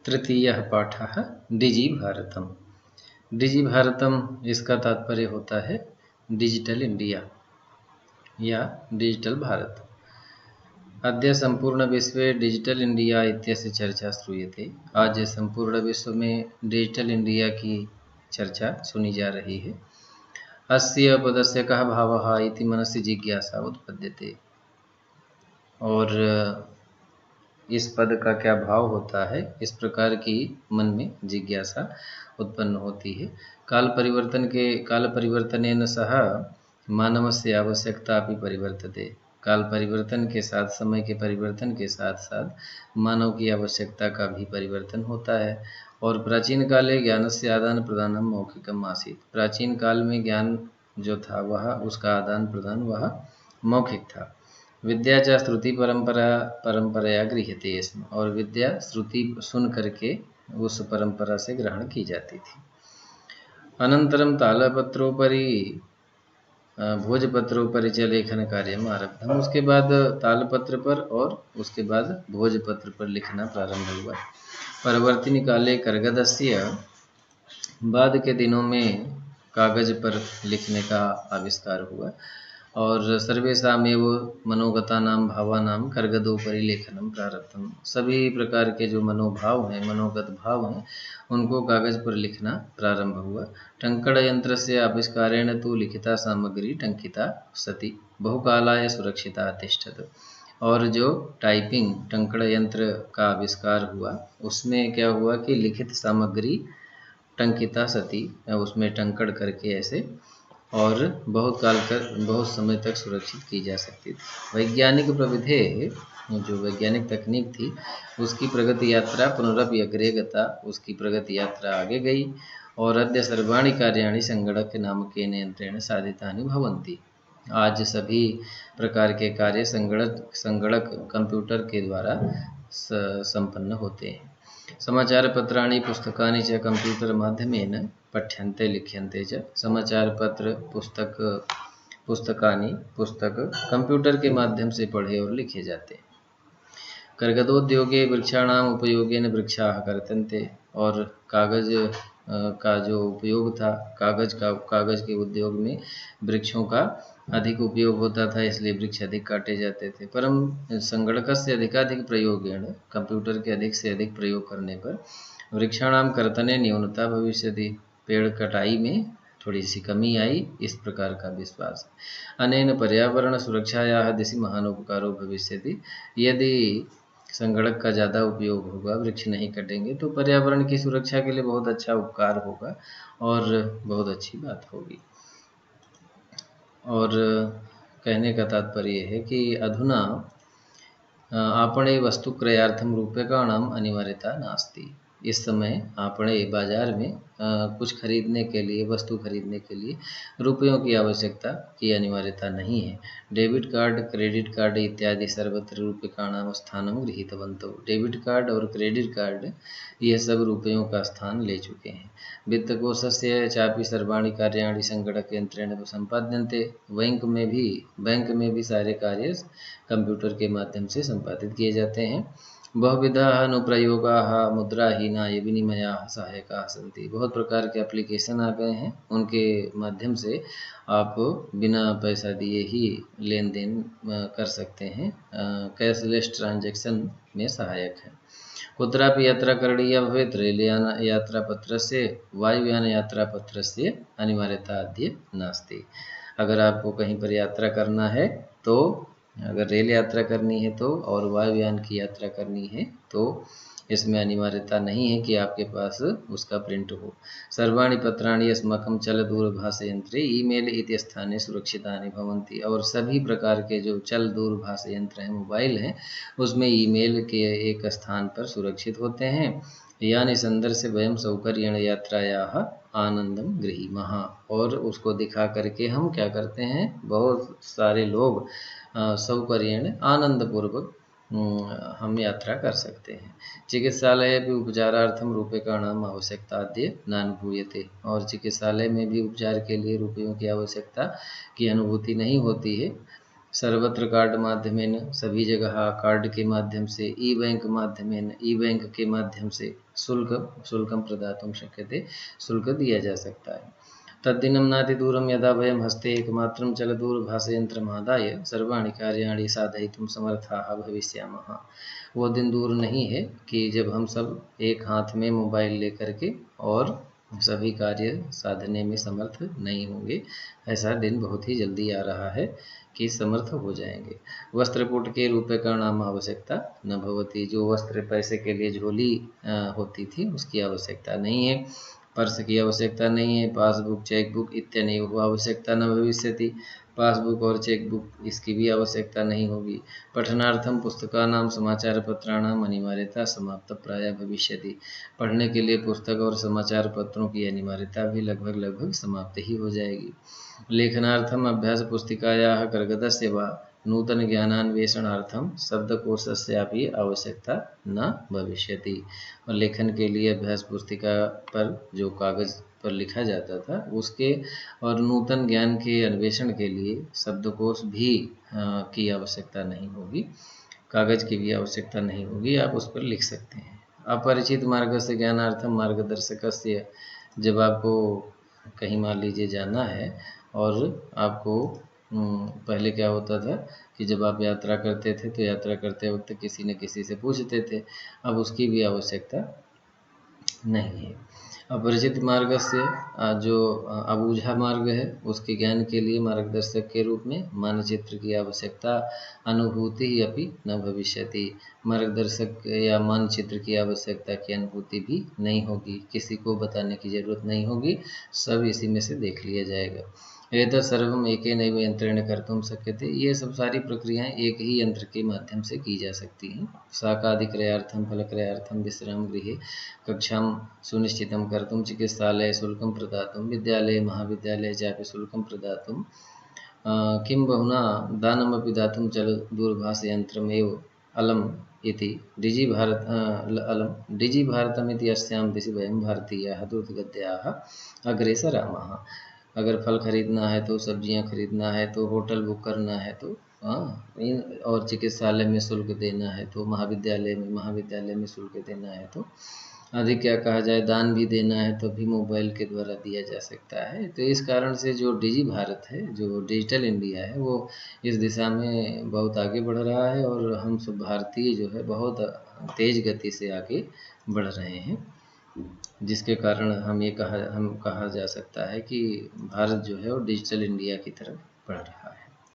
तृतीयः पाठः digi Bharatam. Digi Bharatam इसका तात्पर्य होता है डिजिटल इंडिया या डिजिटल भारत। अद्य संपूर्ण विश्वे डिजिटल इंडिया इत्यस्य चर्चा श्रूयते। आज संपूर्ण विश्व में डिजिटल इंडिया की चर्चा सुनी जा रही है। अस्य पदस्य कः भावः इति मनसि जिज्ञासा उत्पद्यते। और इस पद का क्या भाव होता है, इस प्रकार की मन में जिज्ञासा उत्पन्न होती है। काल परिवर्तनेन सह मानवस्य आवश्यकता भी परिवर्तते। काल परिवर्तन के साथ, समय के परिवर्तन के साथ साथ मानव की आवश्यकता का भी परिवर्तन होता है। और प्राचीन काले ज्ञानस्य आदान प्रदानम मौखिकम आसीत्। प्राचीन काल में ज्ञान जो था वह, उसका आदान प्रदान वह मौखिक था। विद्या च श्रुति परंपराया गृह्यते स्म। और विद्या श्रुति सुन करके उस परंपरा से ग्रहण की जाती थी। अनंतरम तालपत्रोपरि भोजपत्रोपरि च लेखन कार्यम आरब्धम। उसके बाद तालपत्र पर और उसके बाद भोजपत्र पर लिखना प्रारंभ हुआ। परवर्तिनी काले करगदस्य, बाद के दिनों में कागज पर लिखने का आविष्कार हुआ। और सर्वेषामेव मनोगतानां भावानां करगदोपरि लेखनं प्रारब्धम। सभी प्रकार के जो मनोभाव हैं, मनोगत भाव हैं, उनको कागज पर लिखना प्रारंभ हुआ। टंकण यंत्र से आविष्कारेण तो लिखिता सामग्री टंकिता सती बहुकालाय सुरक्षिता तिष्ठत। और जो टाइपिंग टंकण यंत्र का आविष्कार हुआ, उसमें क्या हुआ कि लिखित सामग्री टंकिता सती, उसमें टंकण करके ऐसे और बहुत समय तक सुरक्षित की जा सकती थी। वैज्ञानिक प्रविधे, जो वैज्ञानिक तकनीक थी, उसकी प्रगति यात्रा पुनरपि अग्रे गता। उसकी प्रगति यात्रा आगे गई। और अद्य सर्वाणि कार्याणि संगणक नामकेन यंत्रेण साधितानि भवन्ति। आज सभी प्रकार के कार्य संगणक कंप्यूटर के द्वारा संपन्न होते हैं। समाचार पत्राणि पुस्तकानि च कंप्यूटर माध्यमेन पठ्यन्ते लिख्यन्ते च। समाचार पत्र पुस्तक कंप्यूटर के माध्यम से पढ़े और लिखे जाते हैं। करगदोद्योगे वृक्षाणाम उपयोगेन वृक्षाः कर्तन्ते। और कागज का जो उपयोग था, कागज के उद्योग में वृक्षों का अधिक उपयोग होता था, इसलिए वृक्ष अधिक काटे जाते थे। परम संगणकस्य अधिकाधिक प्रयोगेण, कंप्यूटर के अधिक से अधिक प्रयोग करने पर वृक्षाणाम कर्तने न्यूनता भविष्यति। पेड़ कटाई में थोड़ी सी कमी आई, इस प्रकार का विश्वास। अनेन पर्यावरण सुरक्षायाः दिशि महानोपकारो भविष्यति। यदि संगणक का ज़्यादा उपयोग होगा, वृक्ष नहीं कटेंगे, तो पर्यावरण की सुरक्षा के लिए बहुत अच्छा उपकार होगा और बहुत अच्छी बात होगी। और कहने का तात्पर्य है कि अधुना आपणे वस्तुक्रयार्थम रूप्यकाणाम अनिवार्यता नास्ति। इस समय आपणे बाजार में कुछ खरीदने के लिए, वस्तु खरीदने के लिए रुपयों की आवश्यकता की अनिवार्यता नहीं है। डेबिट कार्ड, क्रेडिट कार्ड इत्यादि सर्वत्र रूप्यकाणाम स्थानं गृहीतवन्तौ। डेबिट कार्ड और क्रेडिट कार्ड ये सब रुपयों का स्थान ले चुके हैं। वित्तकोशस्य चापि सर्वाणि कार्याणि संगणकयंत्रेण सम्पाद्यन्ते। बैंक में भी सारे कार्य कंप्यूटर के माध्यम से संपादित किए जाते हैं। बहुविधाः अनुप्रयोगाः मुद्राहीनाय विनिमयाः सहायकाः सन्ति। बहुत प्रकार के एप्लीकेशन आ गए हैं, उनके माध्यम से आप बिना पैसा दिए ही लेन देन कर सकते हैं। कैशलेस ट्रांजैक्शन में सहायक है। कुत्रापि यात्रा करणीया भवेत् रेलयान यात्रापत्रस्य वायुयान यात्रापत्रस्य अनिवार्यता अद्य नास्ति। अगर आपको कहीं पर यात्रा करना है, तो अगर रेल यात्रा करनी है तो, और वायुयान की यात्रा करनी है तो इसमें अनिवार्यता नहीं है कि आपके पास उसका प्रिंट हो। सर्वाणि पत्राणि अस्माकं चल दूरभाष यंत्रे ईमेल इति स्थाने सुरक्षितानि भवन्ति। और सभी प्रकार के जो चल दूरभाष यंत्र हैं, मोबाइल हैं, उसमें ईमेल के एक स्थान पर सुरक्षित होते हैं। यानी संदर्भ से वयम सौकर्येण यात्रायाः आनंदम गृहीमः। और उसको दिखा करके हम क्या करते हैं, बहुत सारे लोग सौकर्येण आनंदपूर्वक हम यात्रा कर सकते हैं। चिकित्सालय भी उपचारार्थम रूप्यकाणाम आवश्यकता अद्य नानुभूयते। और चिकित्सालय में भी उपचार के लिए रुपयों की आवश्यकता की अनुभूति नहीं होती है। सर्वत्र कार्ड माध्यमेन, सभी जगह कार्ड के माध्यम से, ई बैंक माध्यमेन, ई बैंक के माध्यम से शुल्कं प्रदातुं शक्यते, शुल्क दिया जा सकता है। तद्दिनं नातिदूरं यदा वयं हस्ते एकमात्रं चलदूरभाषयन्त्रमादाय सर्वाणि कार्याणि साधयितुं समर्थाः भविष्यामः। वो दिन दूर नहीं है कि जब हम सब एक हाथ में मोबाइल लेकर के और सभी कार्य साधने में समर्थ नहीं होंगे। ऐसा दिन बहुत ही जल्दी आ रहा है कि समर्थ हो जाएंगे। वस्त्रकूट के रूपे का नाम आवश्यकता न भवती, जो वस्त्र पैसे के लिए झोली होती थी उसकी आवश्यकता नहीं है, पर्स की आवश्यकता नहीं है, पासबुक चेकबुक इत्यनेव आवश्यकता न भविष्यति, पासबुक और चेकबुक इसकी भी आवश्यकता नहीं होगी। पठनार्थम पुस्तकानां समाचार पत्राणाम अनिवार्यता समाप्त प्राय भविष्यति, पढ़ने के लिए पुस्तक और समाचार पत्रों की अनिवार्यता भी लगभग समाप्त ही हो जाएगी। लेखनार्थम अभ्यास पुस्तिकायाः कर्गदस्य वा नूतन ज्ञानान्वेषणार्थम शब्दकोशस्यापि आवश्यकता न भविष्यति, और लेखन के लिए अभ्यास पुस्तिका पर जो कागज पर लिखा जाता था उसके और नूतन ज्ञान के अन्वेषण के लिए शब्दकोश भी की आवश्यकता नहीं होगी, कागज की भी आवश्यकता नहीं होगी, आप उस पर लिख सकते हैं। अपरिचित मार्ग से ज्ञानार्थम मार्गदर्शकस्य, जब आपको कहीं मान लीजिए जाना है और आपको पहले क्या होता था कि जब आप यात्रा करते थे तो यात्रा करते वक्त किसी न किसी से पूछते थे, अब उसकी भी आवश्यकता नहीं है। अपरिचित मार्ग से जो अबूझा मार्ग है उसके ज्ञान के लिए मार्गदर्शक के रूप में मानचित्र की आवश्यकता अनुभूति ही अपि न भविष्यति, मार्गदर्शक या मानचित्र की आवश्यकता की अनुभूति भी नहीं होगी, किसी को बताने की जरूरत नहीं होगी, सब इसी में से देख लिया जाएगा। एतत् सर्वम एकेनैव यंत्रेण कर्तुं शक्यते, ये सब सारी प्रक्रियाएं एक ही यंत्र के माध्यम से की जा सकती हैं। शाकादिक्रयार्थम फलक्रयार्थम विश्राम गृहे कक्षां सुनिश्चितं कर्तुं चिकित्सालये शुल्कं प्रदातुं विद्यालये महाविद्यालये चापि शुल्कं प्रदातुं किं बहुना दानमपि दातुं चलदूरभाषयन्त्रमेव अलम् इति डिजिभारतमिति अस्यां दिशि वयं भारतीयाः द्रुतगत्याः अग्रेसरामः। अगर फल खरीदना है तो, सब्जियां खरीदना है तो, होटल बुक करना है तो, और चिकित्सालय में शुल्क देना है तो, महाविद्यालय में शुल्क देना है तो, अधिक क्या कहा जाए दान भी देना है तो भी मोबाइल के द्वारा दिया जा सकता है। तो इस कारण से जो डिजी भारत है, जो डिजिटल इंडिया है, वो इस दिशा में बहुत आगे बढ़ रहा है और हम सब भारतीय जो है बहुत तेज गति से आगे बढ़ रहे हैं, जिसके कारण हम कहा जा सकता है कि भारत जो है वो डिजिटल इंडिया की तरफ बढ़ रहा है।